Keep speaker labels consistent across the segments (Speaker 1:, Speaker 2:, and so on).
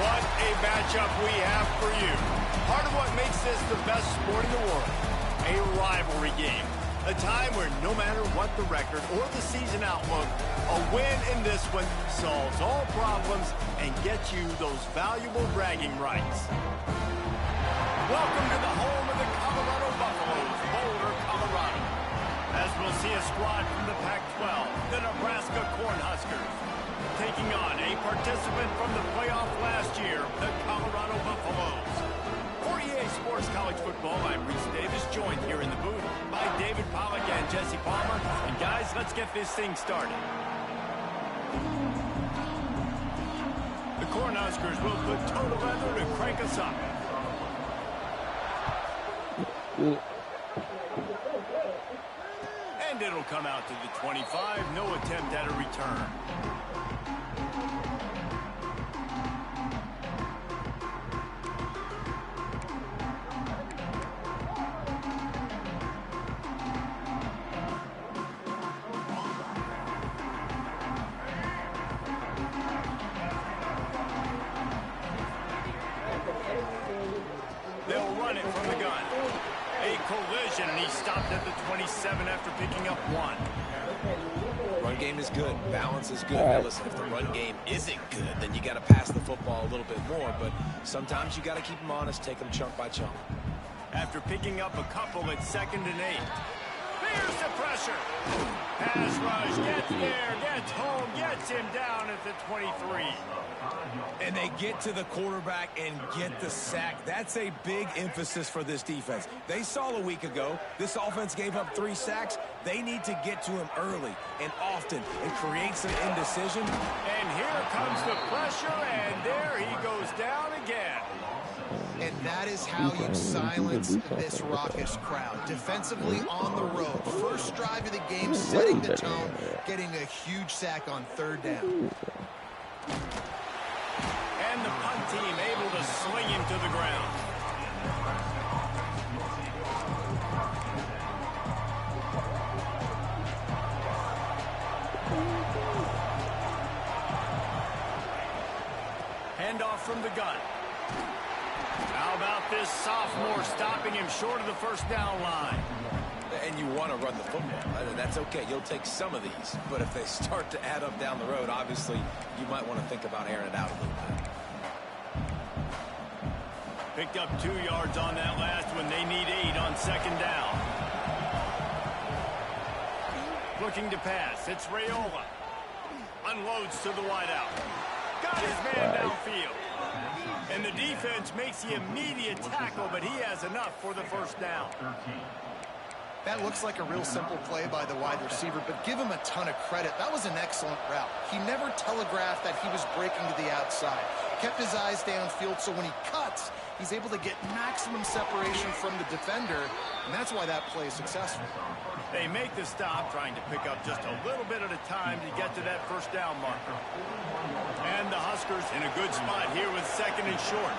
Speaker 1: what a matchup we have for you. Part of what makes this the best sport in the world, a rivalry game. A time where no matter what the record or the season outlook, a win in this one solves all problems and gets you those valuable bragging rights. Welcome to the home of the Colorado Buffaloes, Boulder, Colorado. As we'll see a squad from the Pac-12, the Nebraska Cornhuskers, taking on a participant from the playoff last year, the Colorado Buffaloes. For EA Sports College Football, I'm Reese Davis, joined here in the booth by David Pollack and Jesse Palmer. And guys, let's get this thing started. The Cornhuskers will put total leather to crank us up. And it'll come out to the 25, no attempt at a return. They'll run it from the gun. A collision, and he stopped at the 27 after picking up one.
Speaker 2: Run game is good. Balance is good. Now listen, if the run game isn't good, then you got to pass the football a little bit more. But sometimes you got to keep them honest, take them chunk by chunk.
Speaker 1: After picking up a couple at 2nd and 8. Here's the pressure. Pass rush, gets there, gets home, gets him down at the 23.
Speaker 2: And they get to the quarterback and get the sack. That's a big emphasis for this defense. They saw a week ago, this offense gave up 3 sacks. They need to get to him early and often and create some indecision.
Speaker 1: And here comes the pressure, and there he goes down again.
Speaker 3: And that is how you silence this raucous crowd. Defensively on the road. First drive of the game, setting the tone, getting a huge sack on 3rd down.
Speaker 1: And the punt team able to sling him to the ground. Handoff from the gun. How about this sophomore stopping him short of the 1st down line?
Speaker 2: And you want to run the football. That's okay. You'll take some of these. But if they start to add up down the road, obviously, you might want to think about airing it out a little bit.
Speaker 1: Picked up 2 yards on that last one. They need 8 on 2nd down. Looking to pass. It's Raiola. Unloads to the wideout. Got his man downfield. And the defense makes the immediate tackle, but he has enough for the 1st down.
Speaker 3: That looks like a real simple play by the wide receiver, but give him a ton of credit. That was an excellent route. He never telegraphed that he was breaking to the outside. Kept his eyes downfield, so when he cuts, he's able to get maximum separation from the defender, and that's why that play is successful.
Speaker 1: They make the stop, trying to pick up just a little bit at a time to get to that 1st down marker. And the Huskers in a good spot here with 2nd and short.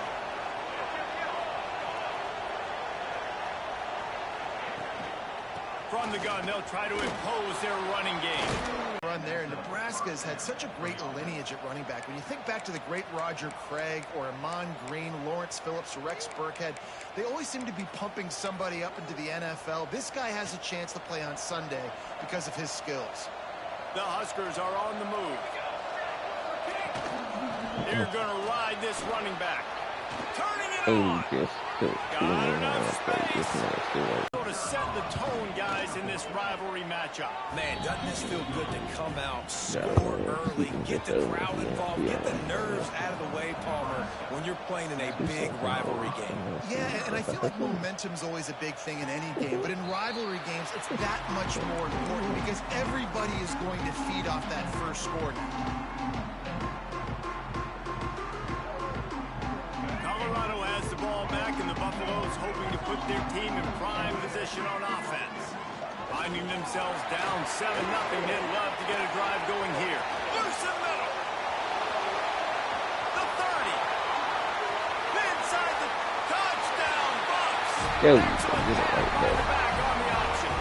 Speaker 1: From the gun, they'll try to impose their running game.
Speaker 3: Run there. Nebraska has had such a great lineage at running back. When you think back to the great Roger Craig or Amon Green, Lawrence Phillips, Rex Burkhead, they always seem to be pumping somebody up into the NFL. This guy has a chance to play on Sunday because of his skills.
Speaker 1: The Huskers are on the move. They're going to ride this running back. Turning it on. Got enough space. To set the tone, guys, in this rivalry matchup.
Speaker 2: Man, doesn't this feel good to come out, score early, get the crowd involved, get the nerves out of the way, Palmer, when you're playing in a big rivalry game.
Speaker 3: Yeah, and I feel like momentum's always a big thing in any game, but in rivalry games, it's that much more important because everybody is going to feed off that first score now.
Speaker 1: Colorado has the ball back, and the Buffaloes hoping to put their team in prime position on offense. Finding themselves down 7-0, they'd love to get a drive going here. Loose in the middle. The 30. Inside the touchdown, Bucks. Back on the option.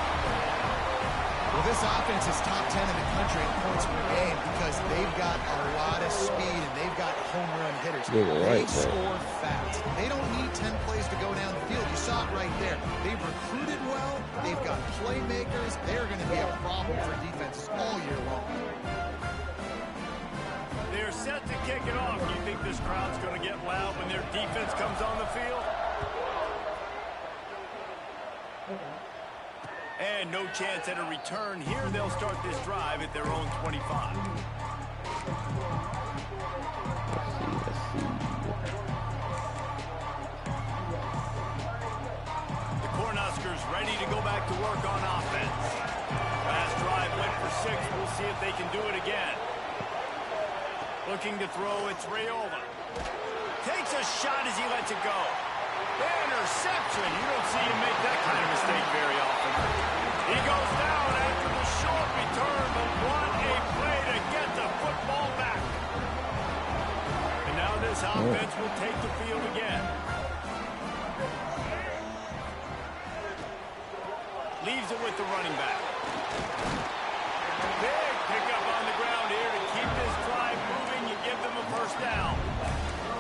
Speaker 3: Well, this offense is top 10 in the country in points per game because they've got a lot of speed and they've got home run hitters. They score fast. They don't need 10 plays to go down the field. You saw it right there. They've recruited well. They've got playmakers. They're going to be a problem for defenses all year long.
Speaker 1: They're set to kick it off. Do you think this crowd's going to get loud when their defense comes on the field? And no chance at a return here. They'll start this drive at their own 25. The Cornhuskers ready to go back to work on offense. Last drive went for 6. We'll see if they can do it again. Looking to throw, it's Rayola. Takes a shot as he lets it go. Interception. You don't see him make that kind of mistake very often. He goes down after the short return, but what a play to get the football back. And now this offense will take the field again. Leaves it with the running back. Big pickup on the ground here to keep this drive moving. You give them a first down.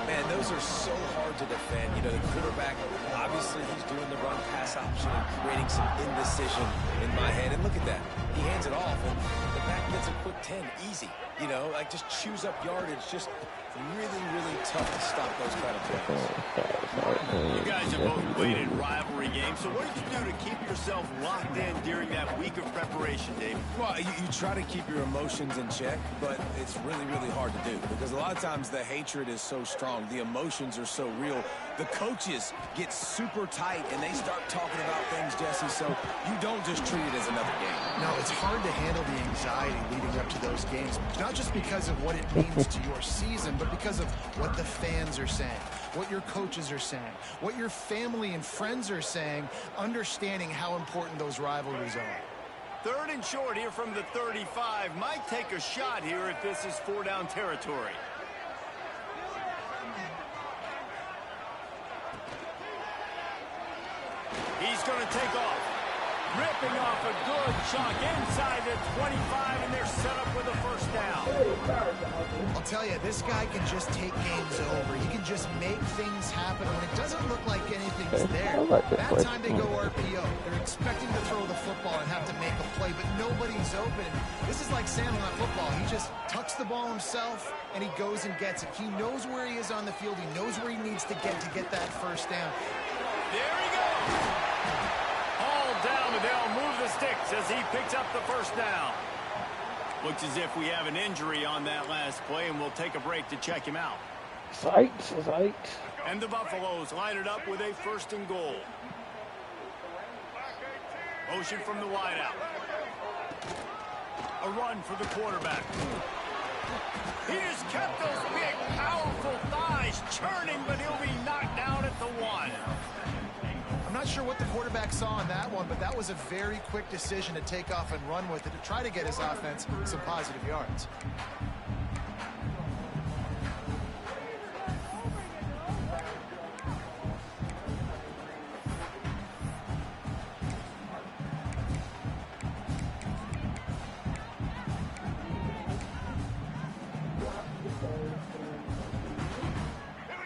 Speaker 2: Man, those are so hard to defend. You know, the quarterback, obviously he's doing the run-pass option and creating some indecision in my head. And look at that. He hands it off, and the back gets a quick 10. Easy. You know, like just chews up yardage. Just really, really tough to stop those kind of plays.
Speaker 1: You guys have both played in rivalry games, so what did you do to keep yourself locked in during that week of preparation, Dave?
Speaker 2: Well, you try to keep your emotions in check, but it's really, really hard to do because a lot of times the hatred is so strong. The emotions are so real. The coaches get super tight, and they start talking about things, Jesse, so you don't just treat it as another game.
Speaker 3: No, it's hard to handle the anxiety leading up to those games, not just because of what it means to your season, but because of what the fans are saying, what your coaches are saying, what your family and friends are saying, understanding how important those rivalries are.
Speaker 1: 3rd and short here from the 35. Might take a shot here if this is 4-down territory. He's going to take off. Ripping off a good chunk inside the 25, and they're set up with a first down.
Speaker 3: I'll tell you, this guy can just take games over. He can just make things happen when it doesn't look like anything's there. That time they go RPO. They're expecting to throw the football and have to make a play, but nobody's open. This is like sandlot football. He just tucks the ball himself, and he goes and gets it. He knows where he is on the field. He knows where he needs to get that first down.
Speaker 1: There he goes. Down, and they'll move the sticks as he picks up the first down. Looks as if we have an injury on that last play, and we'll take a break to check him out.
Speaker 4: Sight.
Speaker 1: And the Buffaloes line it up with a 1st and goal. Motion from the wideout. A run for the quarterback. He just kept those big, powerful thighs churning, but he'll be knocked down at the 1.
Speaker 3: I'm not sure what the quarterback saw on that one, but that was a very quick decision to take off and run with it to try to get his offense some positive yards.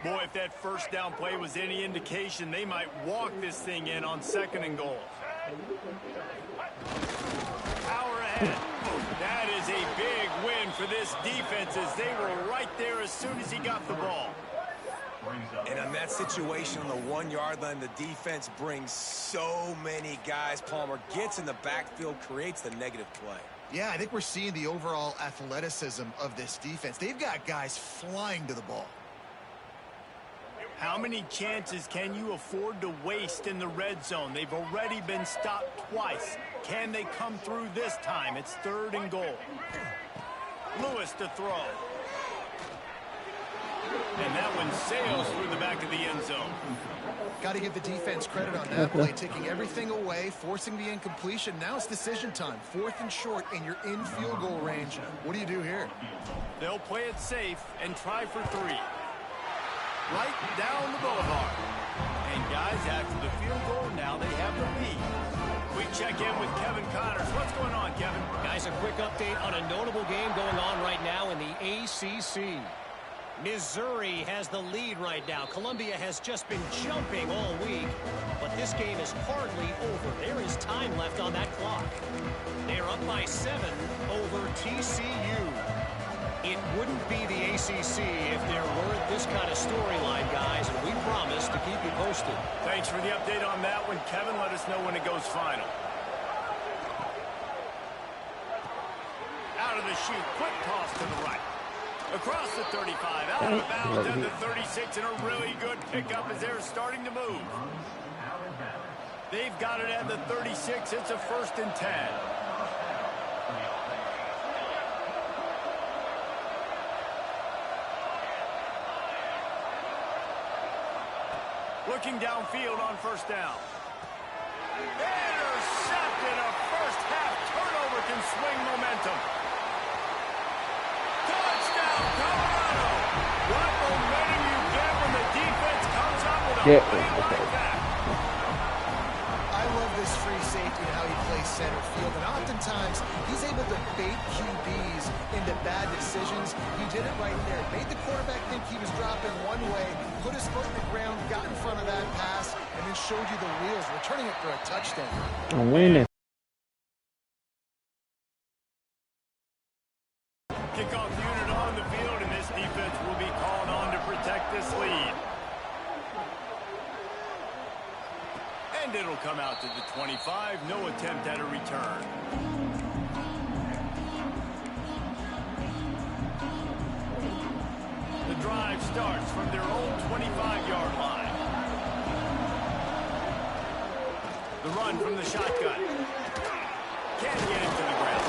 Speaker 1: Boy, if that first down play was any indication, they might walk this thing in on 2nd and goal. Power ahead. That is a big win for this defense as they were right there as soon as he got the ball.
Speaker 2: And on that situation on the 1-yard line, the defense brings so many guys. Palmer gets in the backfield, creates the negative play.
Speaker 3: Yeah, I think we're seeing the overall athleticism of this defense. They've got guys flying to the ball.
Speaker 1: How many chances can you afford to waste in the red zone? They've already been stopped twice. Can they come through this time? It's 3rd and goal. Lewis to throw. And that one sails through the back of the end zone.
Speaker 3: Got to give the defense credit on that play, taking everything away, forcing the incompletion. Now it's decision time. 4th and short, and you're in field goal range. What do you do here?
Speaker 1: They'll play it safe and try for 3. Right down the boulevard. And guys, after the field goal, now they have the lead. We check in with Kevin Connors. What's going on, Kevin?
Speaker 5: Guys, a quick update on a notable game going on right now in the ACC.
Speaker 4: Missouri has the lead right now. Columbia has just been jumping all week, but this game is hardly over. There is time left on that clock. They're up by 7 over TCU. It wouldn't be the ACC if there weren't this kind of storyline, guys, and we promise to keep you posted.
Speaker 1: Thanks for the update on that one, Kevin. Let us know when it goes final. Out of the chute, quick toss to the right. Across the 35, out of bounds at the 36, and a really good pickup as they're starting to move. They've got it at the 36. It's a 1st and 10. Looking downfield on 1st down. Intercepted. A first-half turnover can swing momentum. Touchdown, Colorado! What momentum you get when the defense comes up with a play like that.
Speaker 3: I love this free safety and how he plays center field, and oftentimes he's able to bait QBs into bad decisions. He did it right there. Made the quarterback think he was dropping one way, put his foot in the ground, got in front of that pass, and then showed you the wheels, returning it for a touchdown.
Speaker 5: I'm winning.
Speaker 1: Kickoff unit on the field, and this defense will be called on to protect this lead. And it'll come out to the 25. No attempt at a return. The drive starts from their own 25-yard line. The run from the shotgun. Can't get it to the ground.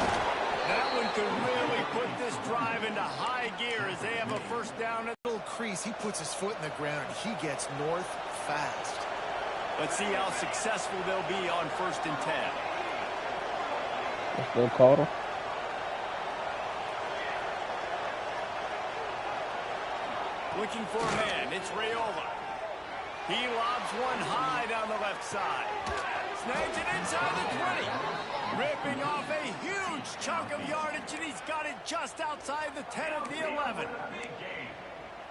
Speaker 1: That one could really put this drive into high gear as they have a 1st down.
Speaker 3: A little crease, he puts his foot in the ground, and he gets north fast.
Speaker 1: Let's see how successful they'll be on 1st and 10.
Speaker 5: Let's go, Carter.
Speaker 1: Looking for a man. It's Rayola. He lobs one high down the left side. Snags it inside the 20. Ripping off a huge chunk of yardage, and he's got it just outside the 10 of the 11.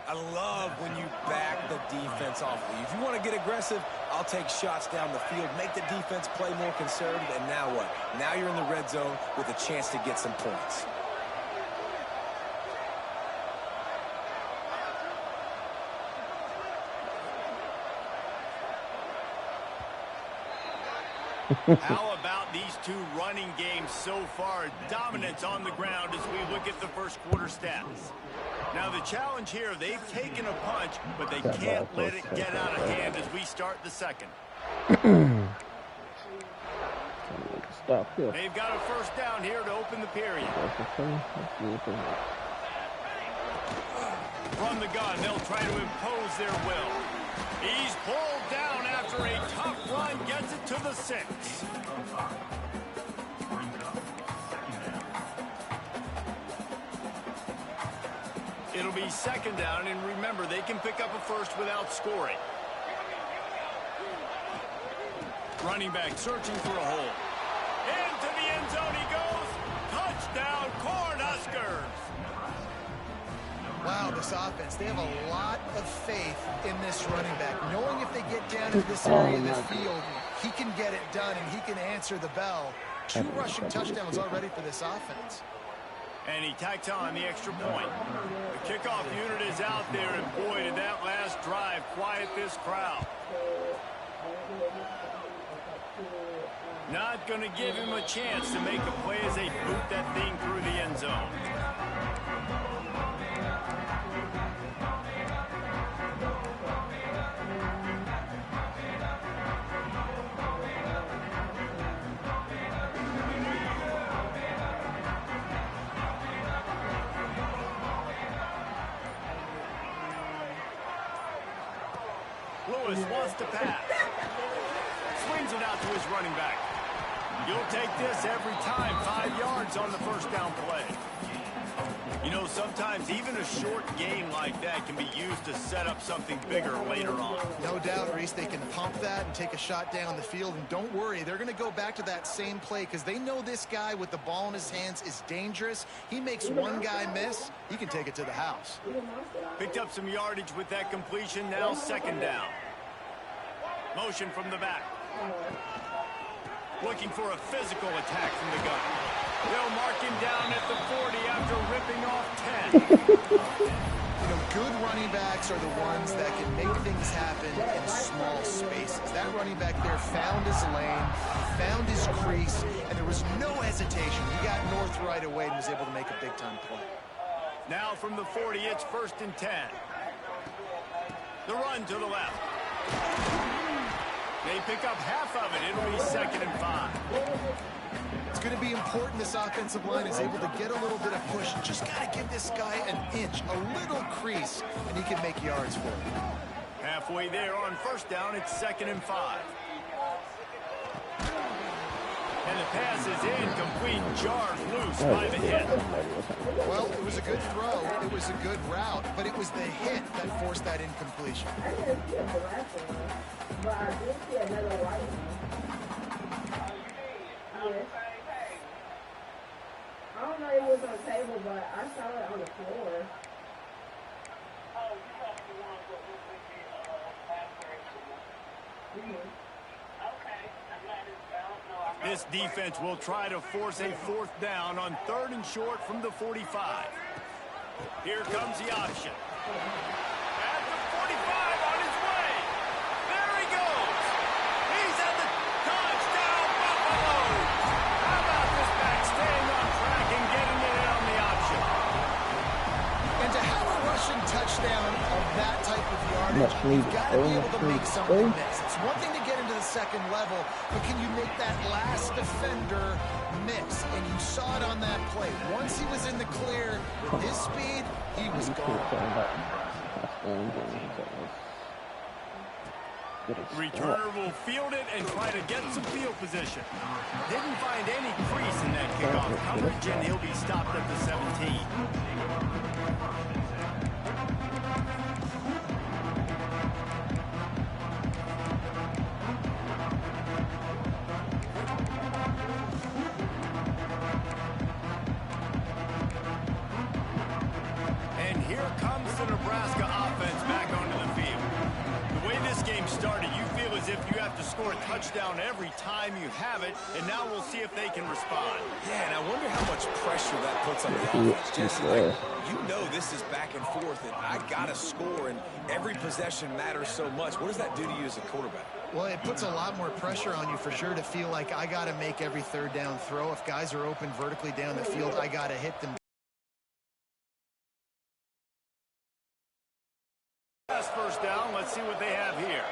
Speaker 2: I love when you back the defense off. If you want to get aggressive, I'll take shots down the field, make the defense play more conservative, and now what? Now you're in the red zone with a chance to get some points.
Speaker 1: How about these two running games so far? Dominance on the ground as we look at the 1st quarter stats. Now the challenge here, they've taken a punch, but they can't let it get out of hand as we start the 2nd.
Speaker 5: Stop here.
Speaker 1: They've got a 1st down here to open the period. From the gun, they'll try to impose their will. He's pulled down after a tough run, gets it to the 6. It'll be 2nd down, and remember, they can pick up a 1st without scoring. Running back searching for a hole. Into the end zone he goes. Touchdown, Cornhuskers.
Speaker 3: Wow, this offense, they have a lot of faith in this running back, knowing if they get down in this area of the field, he can get it done and he can answer the bell. 2 rushing touchdowns already for this offense.
Speaker 1: And he tacks on the extra point. The kickoff unit is out there, and boy, did that last drive quiet this crowd. Not going to give him a chance to make a play as they boot that thing through the end zone. Lewis wants to pass. Swings it out to his running back. You'll take this every time. 5 yards on the 1st down play. You know, sometimes even a short game like that can be used to set up something bigger later on.
Speaker 3: No doubt, Reese, they can pump that and take a shot down the field. And don't worry, they're going to go back to that same play because they know this guy with the ball in his hands is dangerous. He makes one guy miss, he can take it to the house.
Speaker 1: Picked up some yardage with that completion. Now second down. Motion from the back. Looking for a physical attack from the gun. They'll mark him down at the 40 after ripping off 10.
Speaker 3: You know, good running backs are the ones that can make things happen in small spaces. That running back there found his lane, found his crease, and there was no hesitation. He got north right away and was able to make a big-time play.
Speaker 1: Now from the 40, it's 1st and 10. The run to the left. They pick up half of it. It'll be 2nd and 5.
Speaker 3: It's going to be important this offensive line is able to get a little bit of push. Just got to give this guy an inch, a little crease, and he can make yards for it.
Speaker 1: Halfway there on 1st down, it's 2nd and 5. And the pass is incomplete. Jars loose by the hit.
Speaker 3: Well, it was a good throw. It was a good route, but it was the hit that forced that incompletion.
Speaker 6: I don't know if it was on the table, but I saw it on the floor.
Speaker 1: This defense will try to force a 4th down on 3rd and short from the 45. Here comes the option. At the 45 on his way. There he goes. He's at the touchdown, Buffalo. How about this back staying on track and getting it in on the option?
Speaker 3: And to have a rushing touchdown of that type of yardage, you've got to be able to make something miss. It's one thing to get into the second level, but can you make that last defender miss? And you saw it on that play. Once he was in the clear, with his speed, he was gone.
Speaker 1: Returner will field it and try to get some field position. Didn't find any crease in that kickoff coverage, and he'll be stopped at the 17. And here comes the Nebraska offense back onto the field. The way this game started, you feel as if you have to score a touchdown every time you have it, and now we'll see if they can respond.
Speaker 2: Yeah, and I wonder how much pressure that puts on the offense, Jesse. Like, you know this is back and forth, and I got to score, and every possession matters so much. What does that do to you as a quarterback?
Speaker 3: Well, it puts a lot more pressure on you for sure to feel like I got to make every 3rd down throw. If guys are open vertically down the field, I got to hit them.
Speaker 1: Last 1st down, let's see what they have here.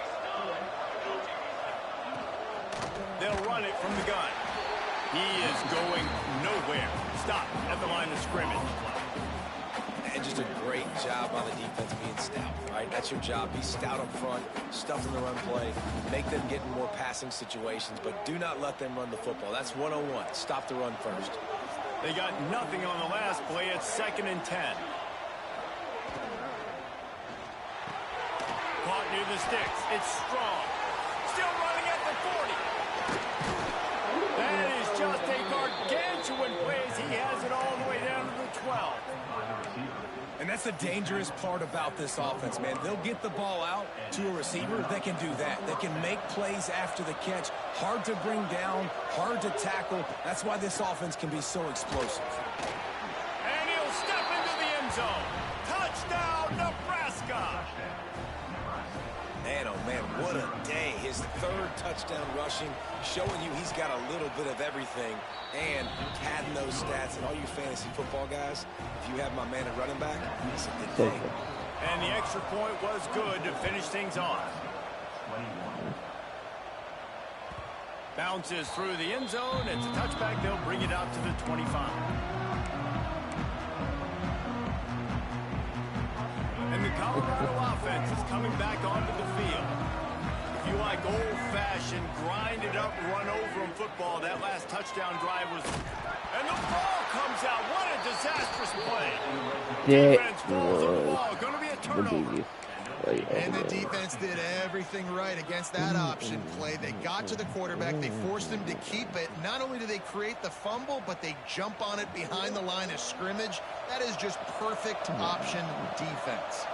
Speaker 1: They'll run it from the gun. He is going nowhere. Stop at the line of scrimmage.
Speaker 2: And just a great job on the defense being stout, right? That's your job. Be stout up front, stuff in the run play, make them get in more passing situations, but do not let them run the football. That's 101. Stop the run first.
Speaker 1: They got nothing on the last play. It's 2nd and 10. Caught near the sticks. It's Strong. Still running at the 40. That is just a gargantuan play as he has it all the way down to the 12.
Speaker 2: And that's the dangerous part about this offense, man. They'll get the ball out to a receiver. They can do that. They can make plays after the catch. Hard to bring down, hard to tackle. That's why this offense can be so explosive.
Speaker 1: And he'll step into the end zone. Touchdown, Nebraska.
Speaker 2: Man, oh man, what a day. His 3rd touchdown rushing, showing you he's got a little bit of everything. And padding those stats, and all you fantasy football guys, if you have my man at running back, it's a good day.
Speaker 1: And the extra point was good to finish things off. Bounces through the end zone. It's a touchback. They'll bring it out to the 25. And the Colorado offense is coming back onto the field. If you like old-fashioned, grind-it-up, run-over-'em football, that last touchdown drive was... And the ball comes out. What a disastrous play. Defense falls on the ball. Going to be a turnover.
Speaker 3: And the defense did everything right against that option play. They got to the quarterback. They forced him to keep it. Not only do they create the fumble, but they jump on it behind the line of scrimmage. That is just perfect option defense.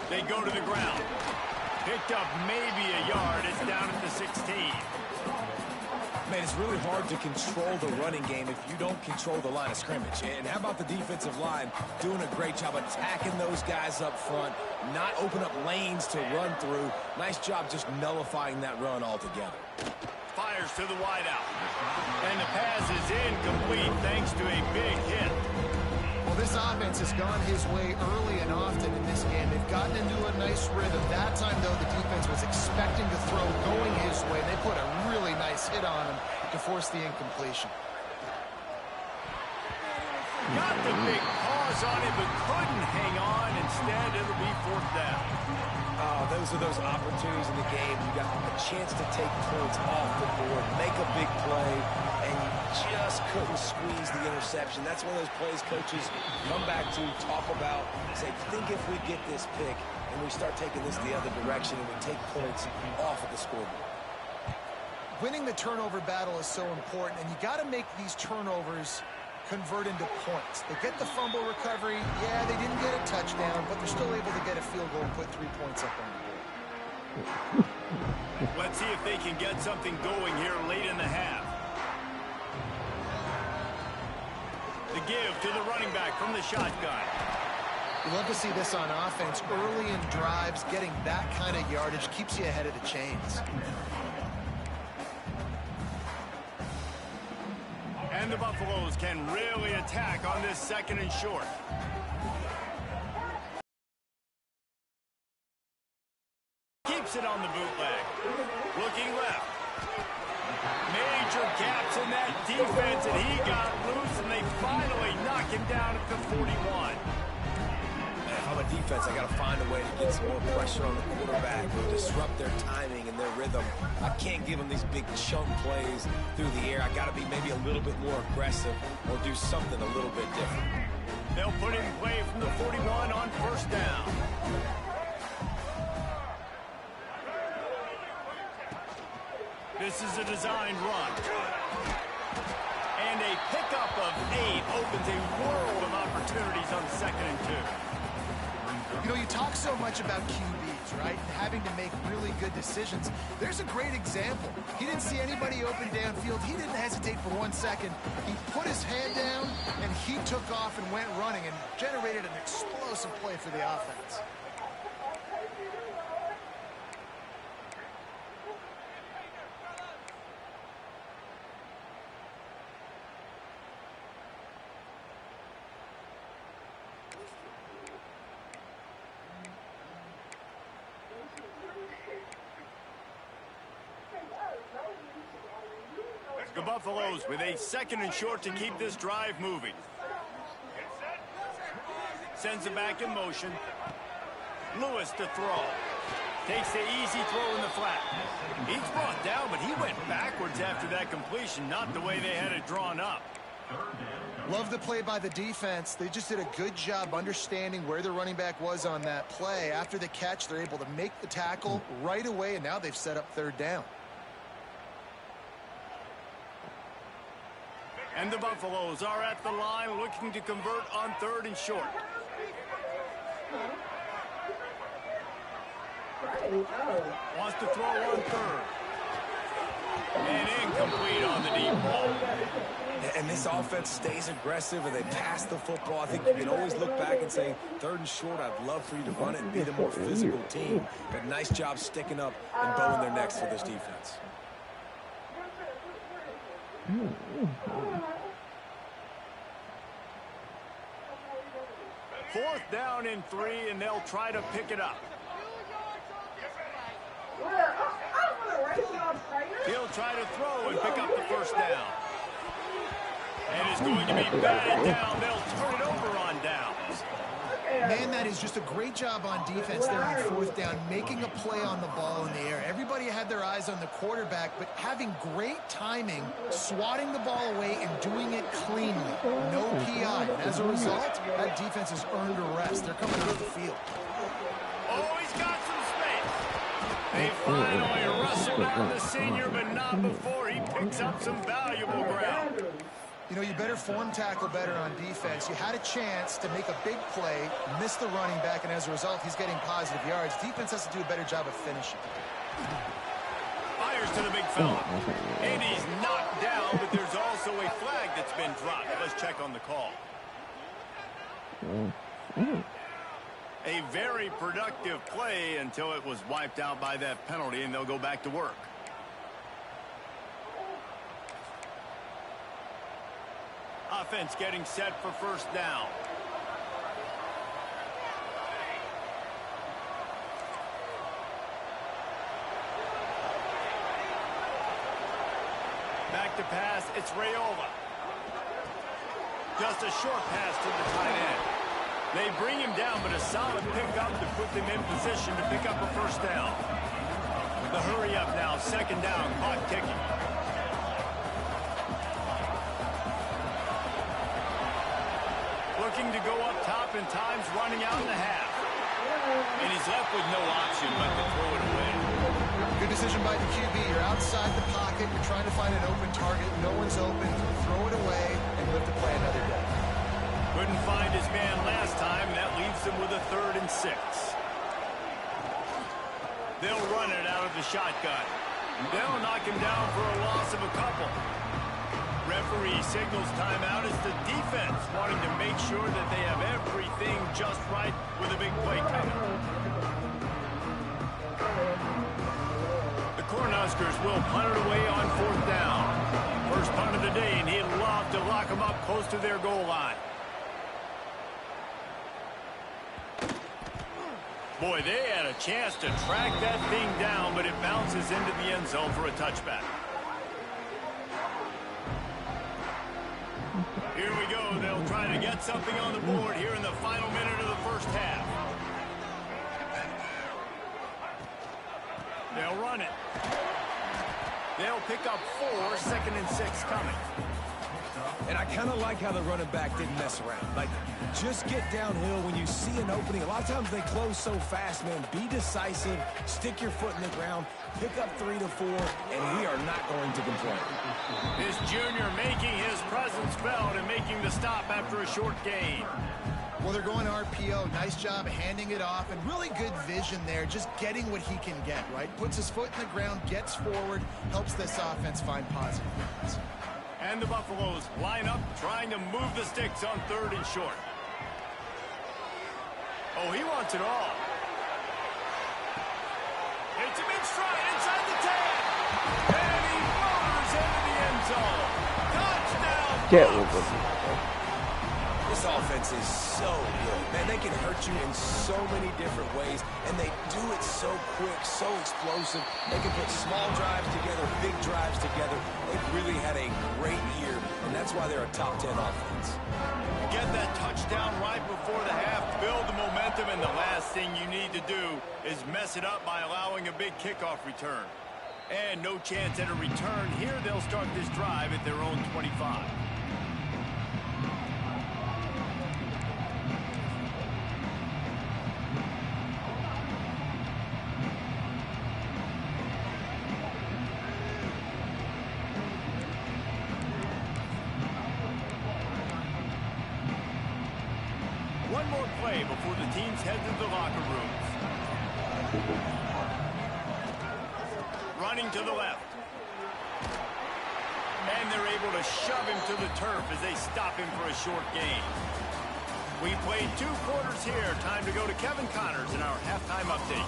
Speaker 1: They go to the ground. Picked up maybe a yard. It's down at the 16.
Speaker 2: Man, it's really hard to control the running game if you don't control the line of scrimmage. And how about the defensive line doing a great job attacking those guys up front, not open up lanes to run through. Nice job just nullifying that run altogether.
Speaker 1: Fires to the wideout. And the pass is incomplete thanks to a big hit.
Speaker 3: Well, this offense has gone his way early and often in this game. They've gotten into a nice rhythm. That time, though, the defense was expecting the throw going his way. They put a really nice hit on him to force the incompletion.
Speaker 1: Got the big pause on it, but couldn't hang on. Instead, it'll be fourth down.
Speaker 2: Oh, those are those opportunities in the game. You got a chance to take points off the board, make a big play, and you just couldn't squeeze the interception. That's one of those plays coaches come back to, talk about, say, think if we get this pick and we start taking this the other direction and we take points off of the scoreboard.
Speaker 3: Winning the turnover battle is so important, and you got to make these turnovers convert into points. They get the fumble recovery. Yeah, they didn't get a touchdown, but they're still able to get a field goal and put 3 points up on the board.
Speaker 1: Let's see if they can get something going here late in the half. The give to the running back from the shotgun.
Speaker 3: You love to see this on offense. Early in drives, getting that kind of yardage keeps you ahead of the chains.
Speaker 1: And the Buffaloes can really attack on this second and short. Keeps it on the bootleg. Looking left. Major gaps in that defense, and he got loose, and they finally knock him down at the 41.
Speaker 2: If I'm a defense, I got to find a way to get some more pressure on the quarterback or disrupt their timing and their rhythm. I can't give them these big chunk plays through the air. I got to be maybe a little bit more aggressive or do something a little bit different.
Speaker 1: They'll put in play from the 41 on first down. This is a designed run. And a pickup of 8 opens a world of opportunities on 2nd and 2.
Speaker 3: You know, you talk so much about QBs, right? And having to make really good decisions. There's a great example. He didn't see anybody open downfield. He didn't hesitate for 1 second. He put his hand down, and he took off and went running and generated an explosive play for the offense.
Speaker 1: The Buffaloes with a 2nd and short to keep this drive moving. Sends it back in motion. Lewis to throw. Takes the easy throw in the flat. He's brought down, but he went backwards after that completion, not the way they had it drawn up.
Speaker 3: Love the play by the defense. They just did a good job understanding where the running back was on that play. After the catch, they're able to make the tackle right away, and now they've set up 3rd down.
Speaker 1: And the Buffaloes are at the line looking to convert on 3rd and short. Wants to throw on 3rd. And incomplete on the deep ball.
Speaker 2: And this offense stays aggressive and they pass the football. I think you can always look back and say, 3rd and short, I'd love for you to run it and be the more physical team. But nice job sticking up and bowing their necks for this defense.
Speaker 1: 4th down and 3, and they'll try to pick it up. He'll try to throw and pick up the 1st down. And it's going to be batted down. They'll turn it over on downs.
Speaker 3: Man, that is just a great job on defense there on fourth down, making a play on the ball in the air. Everybody had their eyes on the quarterback, but having great timing, swatting the ball away and doing it cleanly. No PI. And as a result, that defense has earned a rest. They're coming off the field.
Speaker 1: Oh, he's got some space. They finally wrestle down the senior, but not before he picks up some valuable ground.
Speaker 3: You know, you better form tackle better on defense. You had a chance to make a big play, miss the running back, and as a result, he's getting positive yards. Defense has to do a better job of finishing.
Speaker 1: Fires to the big fella. And he's knocked down, but there's also a flag that's been dropped. Let's check on the call. A very productive play until it was wiped out by that penalty, and they'll go back to work. Offense getting set for first down. Back to pass, it's Raiola. Just a short pass to the tight end. They bring him down, but a solid pickup to put them in position to pick up a first down. The hurry up now, second down, clock ticking. Looking to go up top, and time's running out in the half. And he's left with no option but to throw it away.
Speaker 3: Good decision by the QB. You're outside the pocket. You're trying to find an open target. No one's open. Throw it away and live to play another day.
Speaker 1: Couldn't find his man last time. That leaves him with a 3rd and 6. They'll run it out of the shotgun. They'll knock him down for a loss of a couple. Referee signals timeout as the defense wanting to make sure that they have everything just right with a big play coming. The Cornhuskers will punt it away on 4th down. First punt of the day, and he'd love to lock them up close to their goal line. Boy, they had a chance to track that thing down, but it bounces into the end zone for a touchback. Here we go. They'll try to get something on the board here in the final minute of the first half. They'll run it. They'll pick up 4, 2nd and 6 coming.
Speaker 2: And I kind of like how the running back didn't mess around. Like, just get downhill when you see an opening. A lot of times they close so fast, man. Be decisive, stick your foot in the ground, pick up 3 to 4, and we are not going to complain.
Speaker 1: This junior making his presence felt and making the stop after a short gain.
Speaker 3: Well, they're going RPO. Nice job handing it off, and really good vision there, just getting what he can get, right? Puts his foot in the ground, gets forward, helps this offense find positive yards.
Speaker 1: And the Buffaloes line up, trying to move the sticks on 3rd and short. Oh, he wants it all. Hits him in stride inside the 10. And he motors into the end zone. Touchdown.
Speaker 2: This offense is so good. Man, they can hurt you in so many different ways, and they do it so quick, so explosive. They can put small drives together, big drives together. They've really had a great year, and that's why they're a top 10 offense.
Speaker 1: Get that touchdown right before the half, build the momentum, and the last thing you need to do is mess it up by allowing a big kickoff return. And no chance at a return here. They'll start this drive at their own 25. One more play before the teams head to the locker rooms. Running to the left. And they're able to shove him to the turf as they stop him for a short gain. We played 2 quarters here. Time to go to Kevin Connors in our halftime update.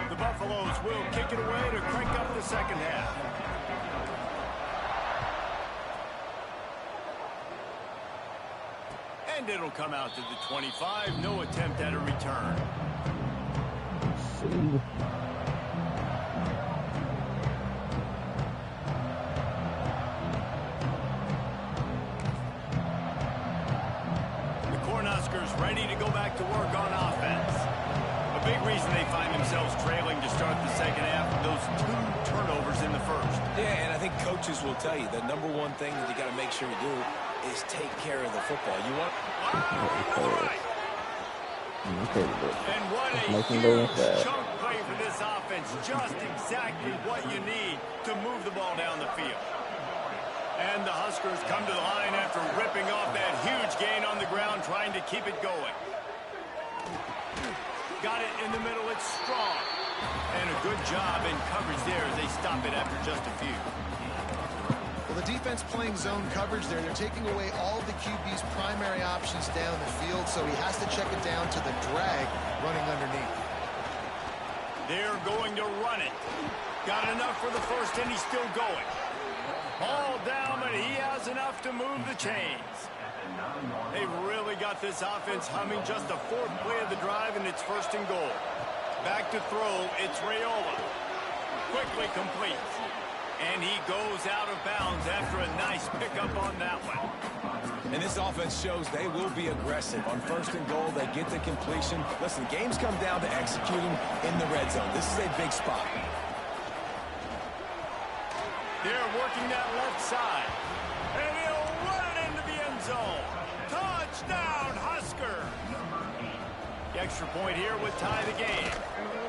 Speaker 1: The Buffaloes will kick it away to crank up the second half. And it'll come out to the 25. No attempt at a return.
Speaker 5: See.
Speaker 1: The Cornhuskers ready to go back to work on offense. A big reason they find themselves trailing to start the second half with those 2 turnovers in the first.
Speaker 2: Yeah, and I think coaches will tell you the number one thing that you got to make sure you do is take care of the football. You want...
Speaker 1: And what a huge chunk play for this offense. Just exactly what you need to move the ball down the field. And the Huskers come to the line after ripping off that huge gain on the ground, trying to keep it going. Got it in the middle. It's strong. And a good job in coverage there as they stop it after just a few.
Speaker 3: Well, the defense playing zone coverage there. They're taking away all of the QB's primary options down the field, so he has to check it down to the drag running underneath.
Speaker 1: They're going to run it. Got enough for the first, and he's still going. Ball down, but he has enough to move the chains. They've really got this offense humming. Just the 4th play of the drive, and it's 1st and goal. Back to throw, it's Raiola. Quickly completes. And he goes out of bounds after a nice pickup on that one.
Speaker 2: And this offense shows they will be aggressive. On 1st and goal, they get the completion. Listen, games come down to executing in the red zone. This is a big spot.
Speaker 1: They're working that left side. And he'll run it into the end zone. Touchdown, Husker! The extra point here would tie the game.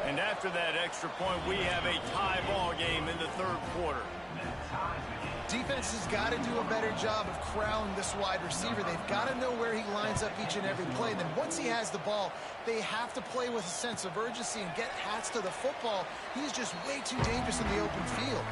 Speaker 1: And after that extra point, we have a tie ball game in the 3rd quarter.
Speaker 3: Defense has got to do a better job of corralling this wide receiver. They've got to know where he lines up each and every play. And then once he has the ball, they have to play with a sense of urgency and get hats to the football. He's just way too dangerous in the open field.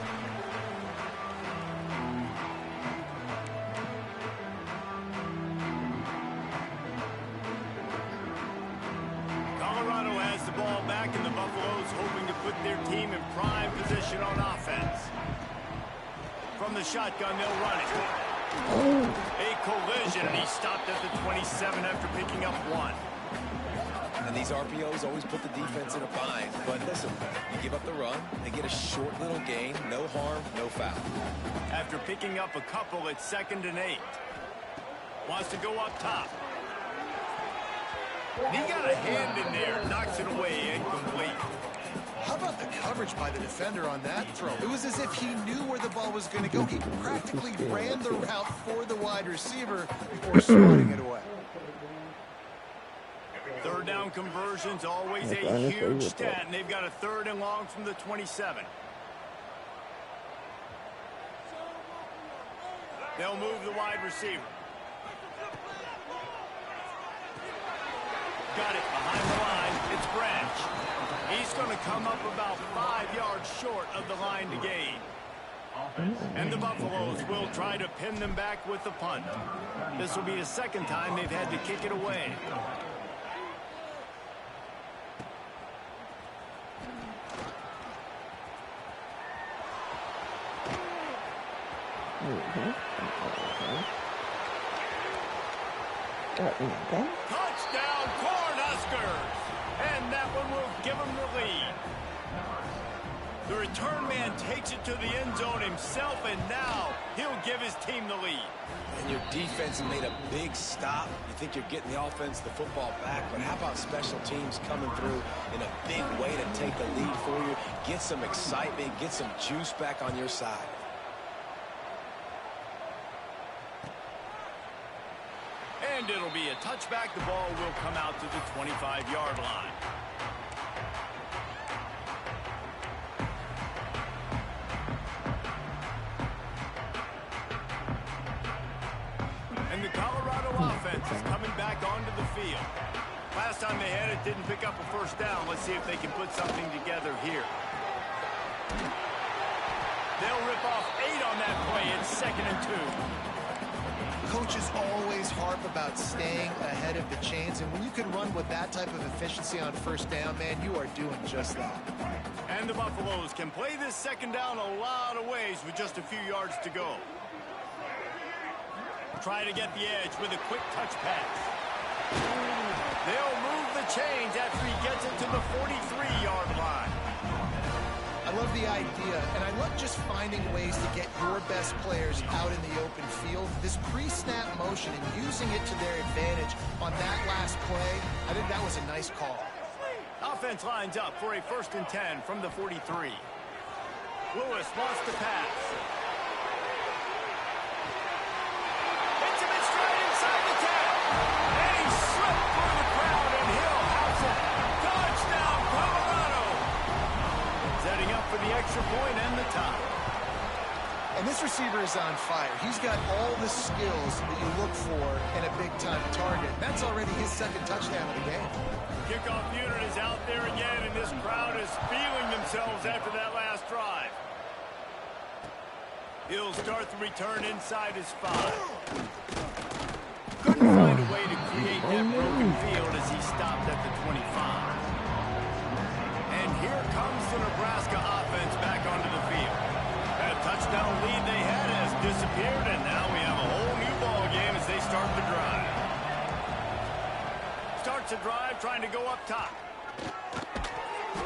Speaker 1: Colorado has the ball back, and the Buffaloes hoping to put their team in prime position on offense. From the shotgun, they'll run it. A collision, and he stopped at the 27 after picking up 1.
Speaker 2: And these RPOs always put the defense in a bind. But listen, you give up the run, they get a short little gain, no harm, no foul.
Speaker 1: After picking up a couple, it's 2nd and 8. Wants to go up top. He got a hand in there, knocks it away, incomplete.
Speaker 3: How about the coverage by the defender on that throw? It was as if he knew where the ball was going to go. He practically ran the route for the wide receiver before swatting it away.
Speaker 1: 3rd down conversions, always a huge stat, and they've got a 3rd and long from the 27. They'll move the wide receiver. Got it behind the line. It's Branch. He's going to come up about 5 yards short of the line to gain. And the Buffaloes will try to pin them back with the punt. This will be the 2nd time they've had to kick it away. Touchdown, Cornhuskers! And that one will give them the lead. The return man takes it to the end zone himself, and now he'll give his team the lead.
Speaker 2: And your defense made a big stop. You think you're getting the offense, the football back, but how about special teams coming through in a big way to take the lead for you, get some excitement, get some juice back on your side.
Speaker 1: And it'll be a touchback. The ball will come out to the 25-yard line. And the Colorado offense is coming back onto the field. Last time they had it, didn't pick up a 1st down. Let's see if they can put something together here. They'll rip off 8 on that play. It's 2nd and 2.
Speaker 3: Coaches always harp about staying ahead of the chains, and when you can run with that type of efficiency on 1st down, man, you are doing just that.
Speaker 1: And the Buffaloes can play this 2nd down a lot of ways with just a few yards to go. Try to get the edge with a quick touch pass. They'll move the chains after he gets it to the 43-yard line.
Speaker 3: I love the idea, and I love just finding ways to get your best players out in the open field. This pre-snap motion and using it to their advantage on that last play, I think that was a nice call.
Speaker 1: Offense lines up for a 1st and 10 from the 43. Lewis wants to pass. Hits him in stride inside the 10. And he slipped through the crowd, and he'll house it. Touchdown, Colorado. Setting up for the extra point and the tie.
Speaker 3: And this receiver is on fire. He's got all the skills that you look for in a big-time target. That's already his 2nd touchdown of the game.
Speaker 1: Kickoff unit is out there again, and this crowd is feeling themselves after that last drive. He'll start the return inside his 5. Couldn't find a way to create that broken field as he stopped at the 25. And here comes the Nebraska offense back onto the field. That touchdown lead they had has disappeared, and now we have a whole new ball game as they start the drive. Starts a drive trying to go up top.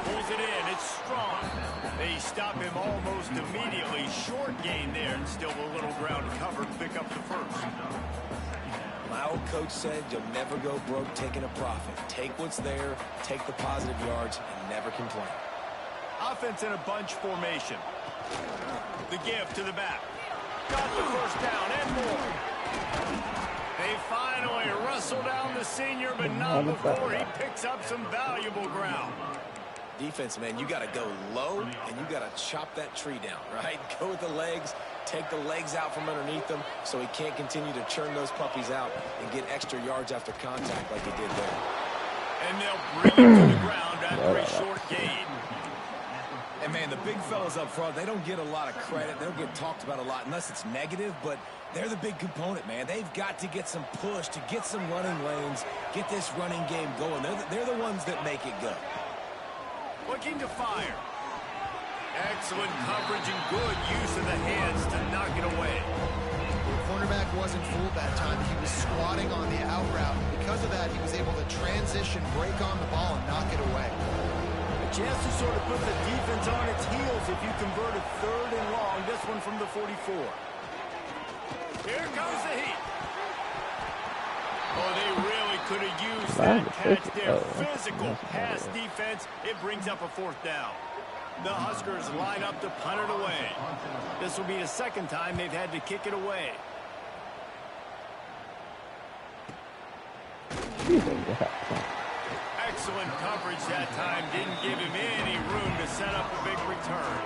Speaker 1: Pulls it in. It's strong. They stop him almost immediately. Short gain there, and still a little ground covered. Pick up the 1st.
Speaker 2: My old coach said you'll never go broke taking a profit. Take what's there, take the positive yards, and never complain.
Speaker 1: Offense in a bunch formation. The give to the back. Got the 1st down and more. They finally wrestle down the senior, but not before he picks up some valuable ground.
Speaker 2: Defense, man, you got to go low, and you got to chop that tree down, right? Go with the legs, take the legs out from underneath them so he can't continue to churn those puppies out and get extra yards after contact like he did there.
Speaker 1: And they'll bring him to the ground after a short gain.
Speaker 2: And, man, the big fellas up front, they don't get a lot of credit. They don't get talked about a lot unless it's negative, but they're the big component, man. They've got to get some push to get some running lanes, get this running game going. They're the ones that make it go.
Speaker 1: Looking to fire. Excellent coverage and good use of the hands to knock it away.
Speaker 3: The cornerback wasn't fooled that time. He was squatting on the out route. Because of that, he was able to transition, break on the ball, and knock it away.
Speaker 1: A chance to sort of put the defense on its heels if you convert a 3rd and long. This one from the 44. Here comes the heat. Oh, they really could have used that catch there. Physical pass defense. It brings up a 4th down. The Huskers line up to punt it away. This will be the 2nd time they've had to kick it away. Excellent coverage that time. Didn't give him any room to set up a big return.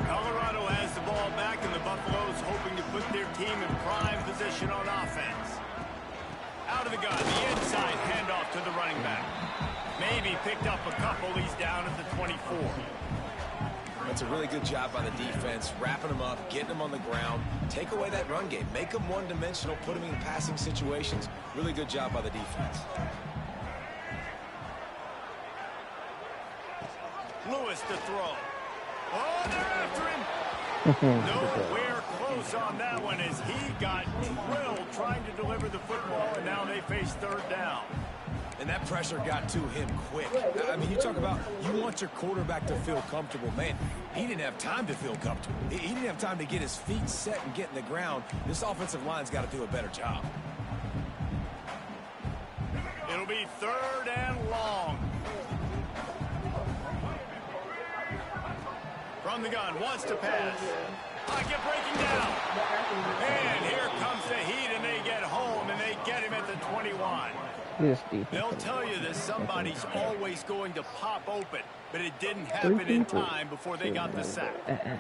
Speaker 1: Colorado has the ball back, and the Buffaloes hoping to put their team in prime position on offense. Out of the gun, the inside handoff to the running back. Maybe picked up a couple. He's down at the 24.
Speaker 2: That's a really good job by the defense, wrapping them up, getting them on the ground. Take away that run game. Make them one-dimensional, put them in passing situations. Really good job by the defense.
Speaker 1: Lewis to throw. Oh, they're after him. Nowhere close on that one as he got drilled trying to deliver the football, and now they face 3rd down.
Speaker 2: And that pressure got to him quick. I mean, you talk about you want your quarterback to feel comfortable. Man, he didn't have time to feel comfortable. He didn't have time to get his feet set and get in the ground. This offensive line's got to do a better job.
Speaker 1: It'll be 3rd and long. From the gun, wants to pass. Pocket breaking down. And here comes the heat, and they get home, and they get him at the 21. They'll tell you that somebody's always going to pop open, but it didn't happen in time before they got the sack.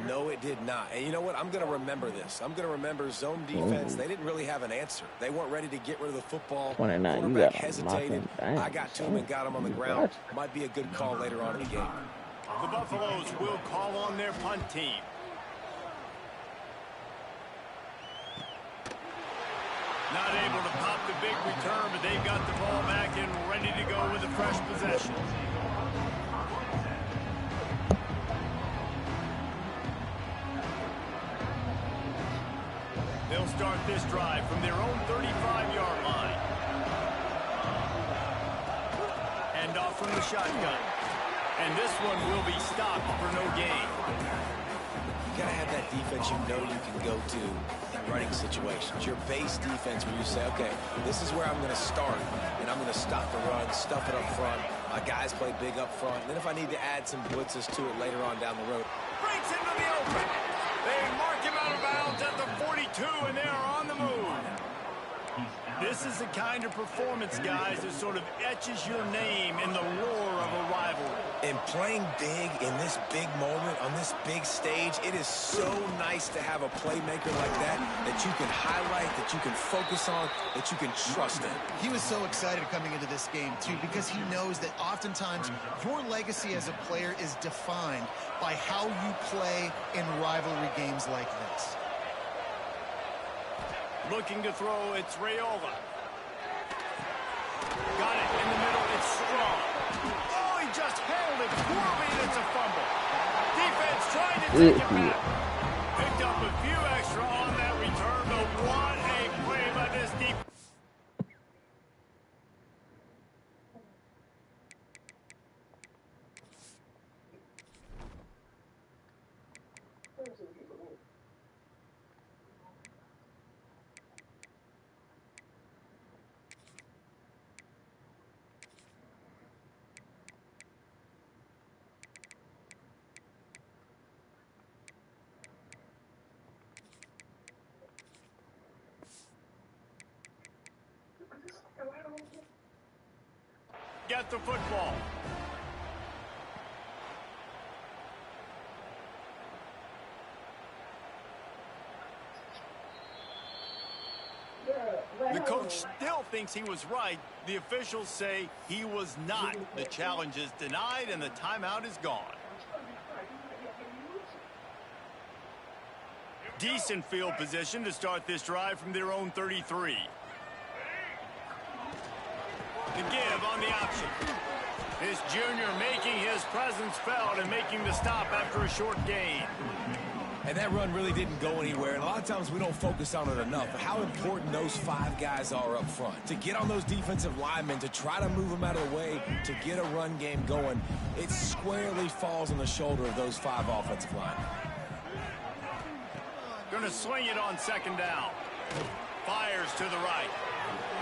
Speaker 2: No, it did not. And you know what? I'm going to remember this. I'm going to remember zone defense. They didn't really have an answer. They weren't ready to get rid of the football. Quarterback hesitated. I got to him and got him on the ground. Might be a good call later on in the game.
Speaker 1: The Buffaloes will call on their punt team. Not able to pop the big return, but they've got the ball back and ready to go with a fresh possession. They'll start this drive from their own 35-yard line. And off from the shotgun. And this one will be stopped for no gain.
Speaker 2: You got to have that defense you know you can go to in running situations. Your base defense where you say, okay, this is where I'm going to start, and I'm going to stop the run, stuff it up front. My guys play big up front. And then if I need to add some blitzes to it later on down the road.
Speaker 1: Breaks into the open. They mark him out of bounds at the 42, and they are on the move. This is the kind of performance, guys, that sort of etches your name in the lore of a rivalry.
Speaker 2: And playing big in this big moment, on this big stage, it is so nice to have a playmaker like that you can highlight, that you can focus on, that you can trust in.
Speaker 3: He was so excited coming into this game, too, because he knows that oftentimes your legacy as a player is defined by how you play in rivalry games like this.
Speaker 1: Looking to throw, it's Rayola. Got it in the middle, it's Strong. Oh, he just held it poorly, and it's a fumble. Defense trying to take it back. Picked up a few extra on that return, but what a play by this defense. Get the football. The coach still thinks he was right. The officials say he was not. The challenge is denied and the timeout is gone. Decent field position to start this drive from their own 33. The give on the option. This junior making his presence felt and making the stop after a short gain.
Speaker 2: And that run really didn't go anywhere. And a lot of times we don't focus on it enough. But how important those five guys are up front. To get on those defensive linemen, to try to move them out of the way, to get a run game going, it squarely falls on the shoulder of those five offensive linemen.
Speaker 1: Going to swing it on second down. Fires to the right.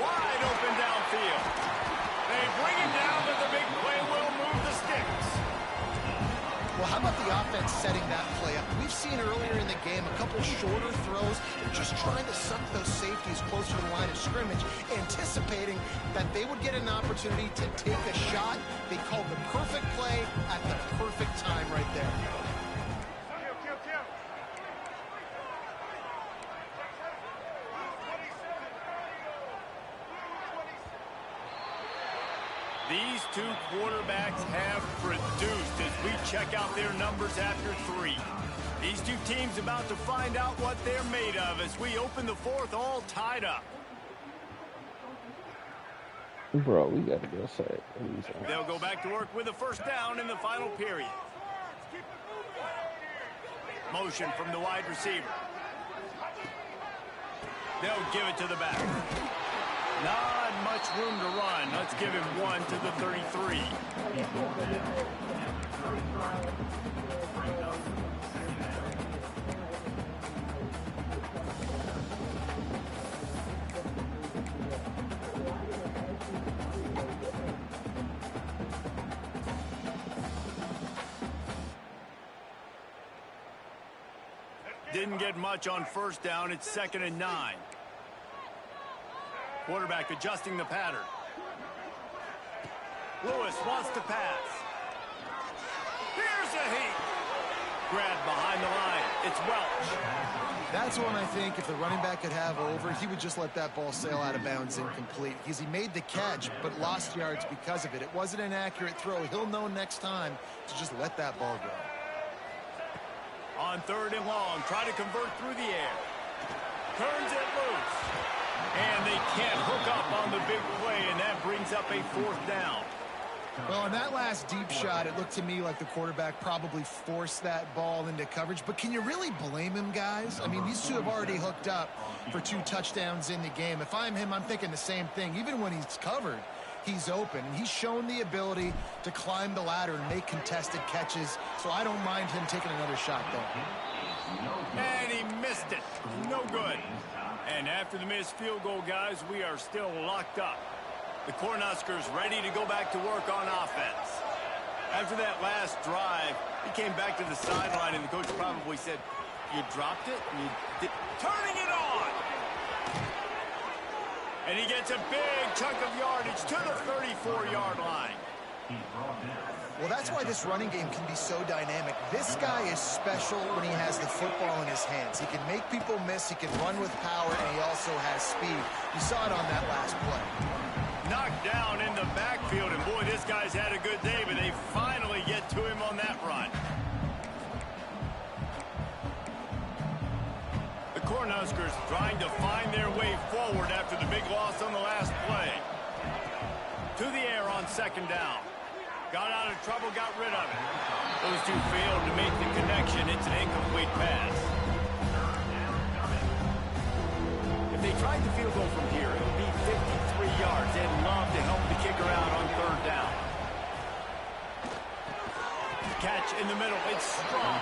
Speaker 1: Wide open downfield. They bring him down, but the big play will move the sticks.
Speaker 3: Well, how about the offense setting that play up? We've seen earlier in the game a couple shorter throws, just trying to suck those safeties closer to the line of scrimmage, anticipating that they would get an opportunity to take a shot. They called the perfect play at the perfect time right there.
Speaker 1: These two quarterbacks have produced as we check out their numbers after 3. These two teams about to find out what they're made of as we open the fourth all tied up.
Speaker 5: Bro, we got to go sack.
Speaker 1: They'll go back to work with a first down in the final period. Motion from the wide receiver. They'll give it to the back. Not much room to run. Let's give him one to the 33. Didn't get much on first down. It's 2nd and 9. Quarterback adjusting the pattern. Lewis wants to pass. Here's a heat. Grabbed behind the line. It's Welch.
Speaker 3: That's one I think if the running back could have over, he would just let that ball sail out of bounds incomplete. Because he made the catch, but lost yards because of it. It wasn't an accurate throw. He'll know next time to just let that ball go.
Speaker 1: On 3rd and long, try to convert through the air. Turns it loose. And they can't hook up on the big play, and that brings up a 4th down.
Speaker 3: Well, on that last deep shot, it looked to me like the quarterback probably forced that ball into coverage. But can you really blame him, guys? I mean, these two have already hooked up for 2 touchdowns in the game. If I'm him, I'm thinking the same thing. Even when he's covered, he's open. And he's shown the ability to climb the ladder and make contested catches. So I don't mind him taking another shot there.
Speaker 1: And he missed it. No good. And after the missed field goal, guys, we are still locked up. The Cornhuskers ready to go back to work on offense. After that last drive, he came back to the sideline, and the coach probably said, "You dropped it? You did." Turning it on! And he gets a big chunk of yardage to the 34-yard line.
Speaker 3: Well, that's why this running game can be so dynamic. This guy is special when he has the football in his hands. He can make people miss, he can run with power, and he also has speed. You saw it on that last play.
Speaker 1: Knocked down in the backfield, and boy, this guy's had a good day, but they finally get to him on that run. The Cornhuskers trying to find their way forward after the big loss on the last play. To the air on 2nd down. Got out of trouble, got rid of it. Those two failed to make the connection. It's an incomplete pass. If they tried the field goal from here, it would be 53 yards. They'd love to help the kicker out on 3rd down. Catch in the middle. It's strong.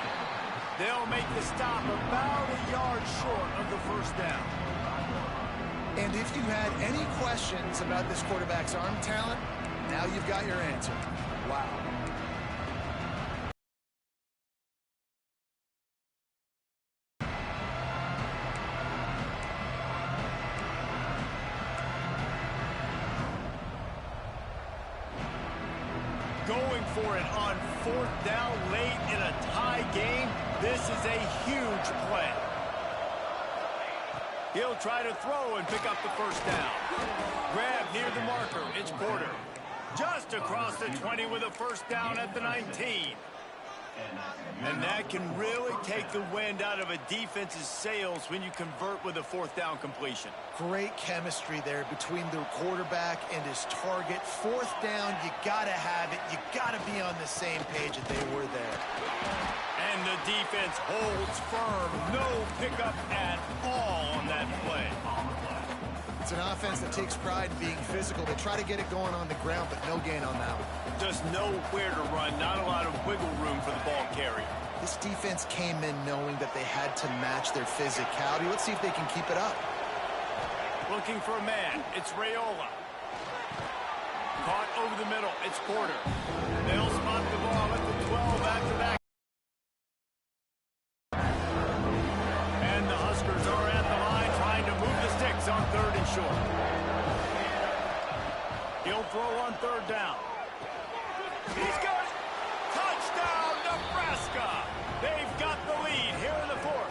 Speaker 1: They'll make the stop about a yard short of the 1st down.
Speaker 3: And if you had any questions about this quarterback's arm talent, now you've got your answer. Wow.
Speaker 1: Going for it on 4th down late in a tie game. This is a huge play. He'll try to throw and pick up the 1st down. Grab near the marker. It's Porter. Just across the 20 with a 1st down at the 19. And that can really take the wind out of a defense's sails when you convert with a 4th down completion.
Speaker 3: Great chemistry there between the quarterback and his target. 4th down, you got to have it. You got to be on the same page that they were there.
Speaker 1: And the defense holds firm. No pickup at all on that play.
Speaker 3: It's an offense that takes pride in being physical. They try to get it going on the ground, but no gain on that one.
Speaker 1: Just nowhere to run. Not a lot of wiggle room for the ball carrier.
Speaker 3: This defense came in knowing that they had to match their physicality. Let's see if they can keep it up.
Speaker 1: Looking for a man. It's Raiola. Caught over the middle. It's Porter. They'll spot the ball at the 12 after that. And the Huskers are at the line trying to move the sticks on 3rd and short. He'll throw on 3rd down. He's got it. Touchdown, Nebraska. They've got the lead here in the 4th.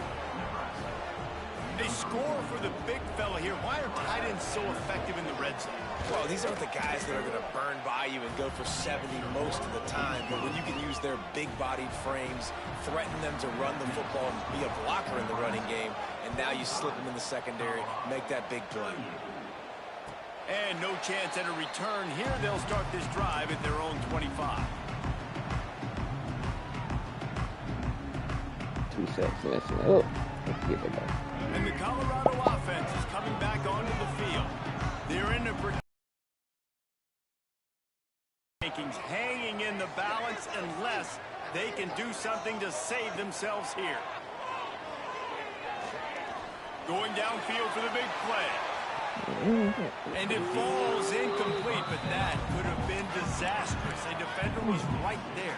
Speaker 1: They score for the big fella here. Why are tight ends so effective in the red zone?
Speaker 2: Well, these aren't the guys that are going to burn by you and go for 70 most of the time. But when you can use their big-bodied frames, threaten them to run the football and be a blocker in the running game, and now you slip them in the secondary, make that big play.
Speaker 1: And no chance at a return here. They'll start this drive at their own 25.
Speaker 5: 2 seconds missing. Oh, let's get it back.
Speaker 1: And the Colorado offense is coming back onto the field. They're in the rankings, hanging in the balance unless they can do something to save themselves here. Going downfield for the big play. And it falls incomplete, but that could have been disastrous. A defender was right there.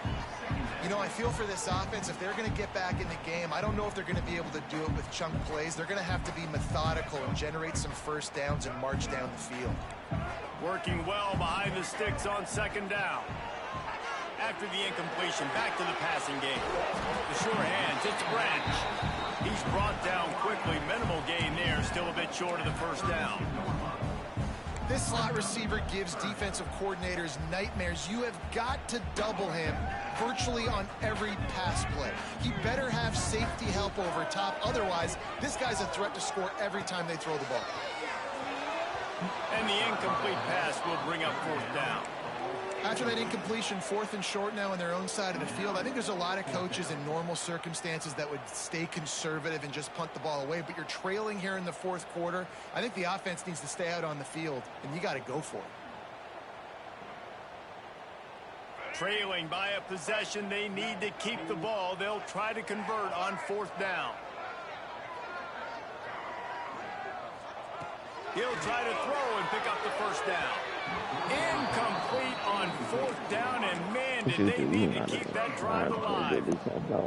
Speaker 3: You know, I feel for this offense, if they're going to get back in the game, I don't know if they're going to be able to do it with chunk plays. They're going to have to be methodical and generate some 1st downs and march down the field.
Speaker 1: Working well behind the sticks on 2nd down. After the incompletion, back to the passing game. The sure hands, it's Branch. He's brought down quickly. Minimal gain there, still a bit short of the 1st down.
Speaker 3: This slot receiver gives defensive coordinators nightmares. You have got to double him virtually on every pass play. He better have safety help over top. Otherwise, this guy's a threat to score every time they throw the ball.
Speaker 1: And the incomplete pass will bring up fourth down.
Speaker 3: After that incompletion, 4th and short now on their own side of the field. I think there's a lot of coaches in normal circumstances that would stay conservative and just punt the ball away. But you're trailing here in the 4th quarter. I think the offense needs to stay out on the field, and you got to go for it.
Speaker 1: Trailing by a possession, they need to keep the ball. They'll try to convert on 4th down. He'll try to throw and pick up the first down. Incomplete on 4th down, and man, did they need to keep that drive alive.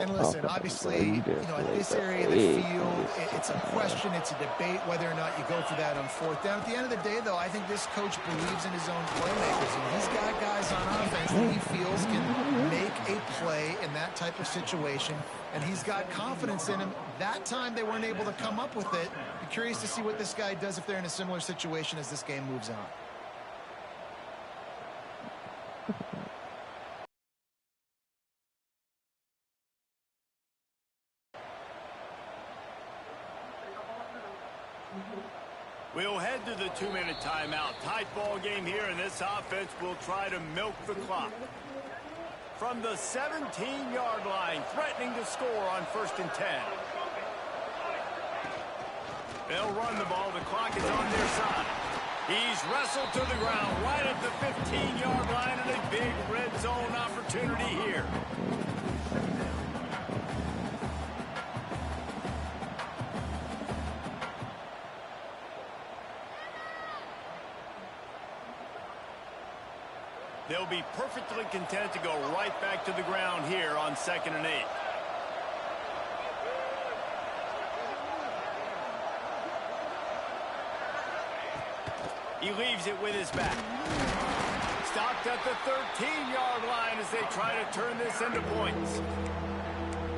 Speaker 3: And listen, obviously, at this area of the field, it's a question, it's a debate whether or not you go for that on 4th down. At the end of the day, though, I think this coach believes in his own playmakers, and he's got guys on offense that he feels can make a play in that type of situation, and he's got confidence in him. That time they weren't able to come up with it. Be curious to see what this guy does if they're in a similar situation as this game moves on.
Speaker 1: We'll head to the 2-minute timeout. Tight ball game here, and this offense will try to milk the clock. From the 17-yard line, threatening to score on 1st and 10. They'll run the ball. The clock is on their side. He's wrestled to the ground right at the 15-yard line, and a big red zone opportunity here. They'll be perfectly content to go right back to the ground here on 2nd and 8. He leaves it with his back. Stopped at the 13-yard line as they try to turn this into points.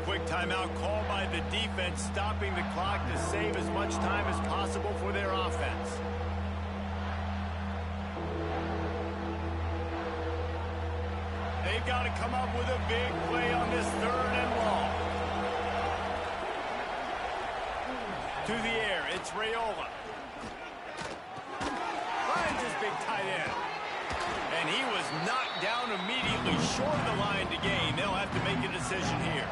Speaker 1: Quick timeout called by the defense, stopping the clock to save as much time as possible for their offense. They've got to come up with a big play on this 3rd and long. To the air, it's Raiola. Finds his big tight end. And he was knocked down immediately short of the line to gain. They'll have to make a decision here.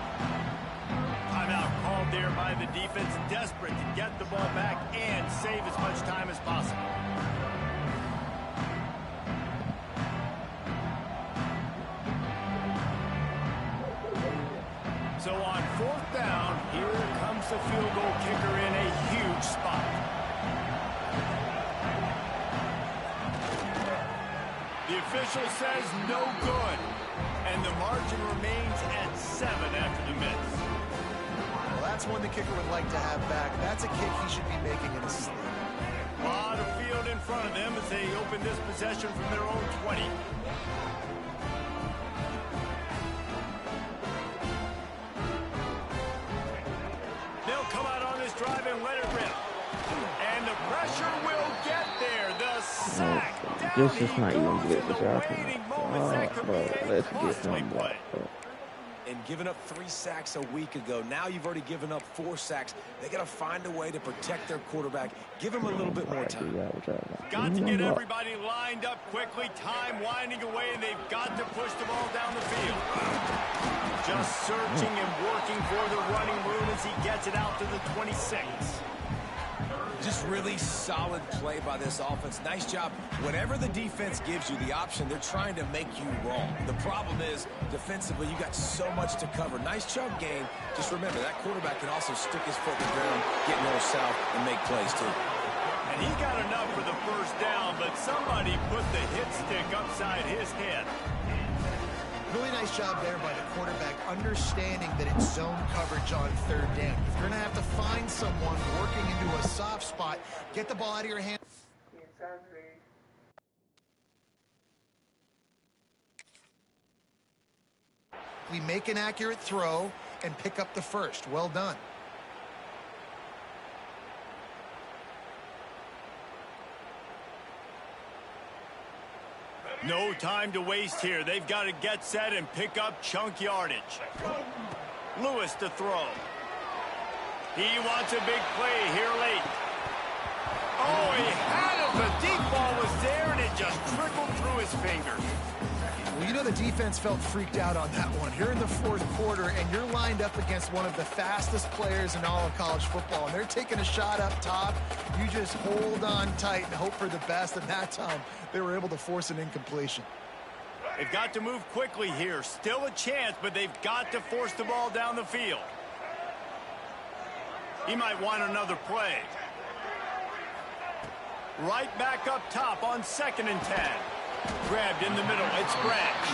Speaker 1: Timeout called there by the defense, desperate to get the ball back and save as much time as possible. So on 4th down, here comes the field goal kicker in a huge spot. The official says no good, and the margin remains at 7 after the miss.
Speaker 3: Well, that's one the kicker would like to have back. That's a kick he should be making in his sleep.
Speaker 1: A lot of field in front of them as they open this possession from their own 20. Drive and let it rip. And the pressure will get there. The sack down
Speaker 5: This
Speaker 1: he
Speaker 5: is not even
Speaker 1: goes
Speaker 5: good
Speaker 1: in the
Speaker 5: for
Speaker 1: waning moments. That could be a
Speaker 5: let's
Speaker 1: costly
Speaker 5: get
Speaker 1: play.
Speaker 2: And giving up 3 sacks a week ago. Now you've already given up 4 sacks. They got to find a way to protect their quarterback. Give him a little bit more time.
Speaker 1: Got to get everybody lined up quickly. Time winding away, and they've got to push the ball down the field. Just searching and working for the running room as he gets it out to the 26.
Speaker 2: Just really solid play by this offense. Nice job. Whenever the defense gives you the option, they're trying to make you wrong. The problem is, defensively, you got so much to cover. Nice chunk gain. Just remember, that quarterback can also stick his foot in the ground, get north south, and make plays too.
Speaker 1: And he got enough for the first down, but somebody put the hit stick upside his head.
Speaker 3: Really nice job there by the quarterback, understanding that it's zone coverage on 3rd down. If you're going to have to find someone working into a soft spot, get the ball out of your hand. We make an accurate throw and pick up the first. Well done.
Speaker 1: No time to waste here. They've got to get set and pick up chunk yardage. Lewis to throw. He wants a big play here late. Oh, he had it The deep ball was there, and it just trickled through his fingers.
Speaker 3: Well, you know the defense felt freaked out on that one. You're in the fourth quarter, and you're lined up against one of the fastest players in all of college football, and they're taking a shot up top. You just hold on tight and hope for the best, and that time they were able to force an incompletion.
Speaker 1: They've got to move quickly here. Still a chance, but they've got to force the ball down the field. He might want another play. Right back up top on 2nd and 10. Grabbed in the middle. It's Branch.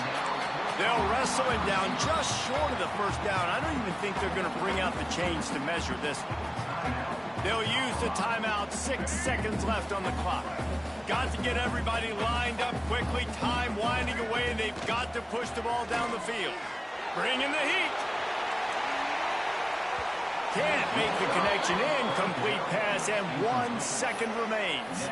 Speaker 1: They'll wrestle him down just short of the first down. I don't even think they're going to bring out the chains to measure this one. They'll use the timeout. 6 seconds left on the clock. Got to get everybody lined up quickly. Time winding away, and they've got to push the ball down the field. Bring in the heat. Can't make the connection. Incomplete pass, and 1 second remains.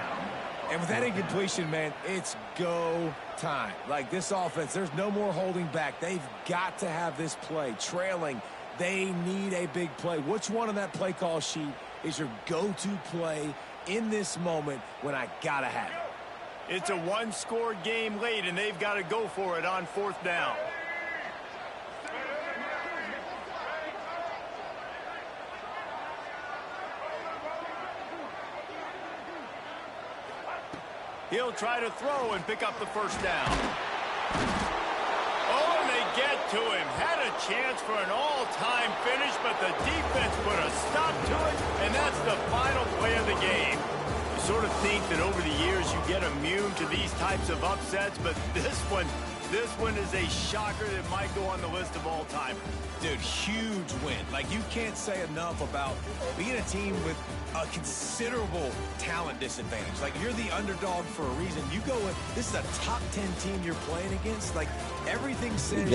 Speaker 2: And with that incompletion, man, it's go time. Like this offense, there's no more holding back. They've got to have this play. Trailing, they need a big play. Which one on that play call sheet is your go-to play in this moment when I got to have it?
Speaker 1: It's a one-score game late, and they've got to go for it on 4th down. He'll try to throw and pick up the first down. Oh, and they get to him. Had a chance for an all-time finish, but the defense put a stop to it, and that's the final play of the game. You sort of think that over the years you get immune to these types of upsets, but this one is a shocker that might go on the list of all-time.
Speaker 2: Dude, huge win. Like, you can't say enough about being a team with a considerable talent disadvantage. Like, you're the underdog for a reason. You go with, this is a top 10 team you're playing against. Like, everything says